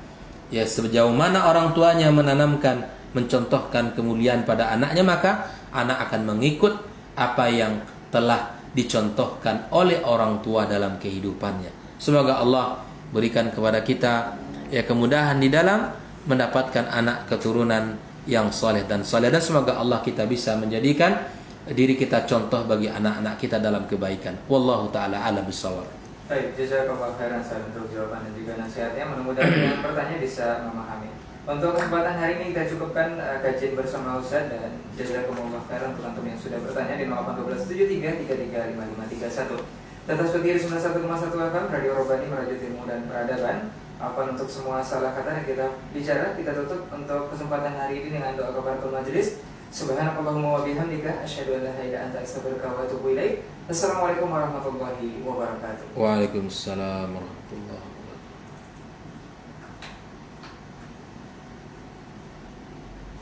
A: Ya, sejauh mana orang tuanya menanamkan, mencontohkan kemuliaan pada anaknya, maka anak akan mengikut apa yang telah dicontohkan oleh orang tua dalam kehidupannya. Semoga Allah berikan kepada kita, ya, kemudahan di dalam mendapatkan anak keturunan yang soleh dan soleh, dan semoga Allah kita bisa menjadikan diri kita contoh bagi anak-anak kita dalam kebaikan. Wallahu taala a'lam bishawab.
B: Baik, jazakallahu khairan untuk jawaban dan juga nasihatnya. Mudah-mudahan yang bertanya bisa memahami. Untuk kesempatan hari ini kita cukupkan kajian bersama Ustaz, dan jazakumullah khairan untuk antum yang sudah bertanya di 081273335531. Data seperti 91,1 FM Radio Robani, Merajuk Ilmu dan Peradaban. Afwan untuk semua salah kata yang kita bicara. Kita tutup untuk kesempatan hari ini dengan doa kafaratul majelis. Subhanakallahumma wa bihamdika asyhadu an la ilaha illa anta astaghfiruka wa atubu ilaik. Assalamualaikum warahmatullahi wabarakatuh.
A: Waalaikumsalam warahmatullahi wabarakatuh.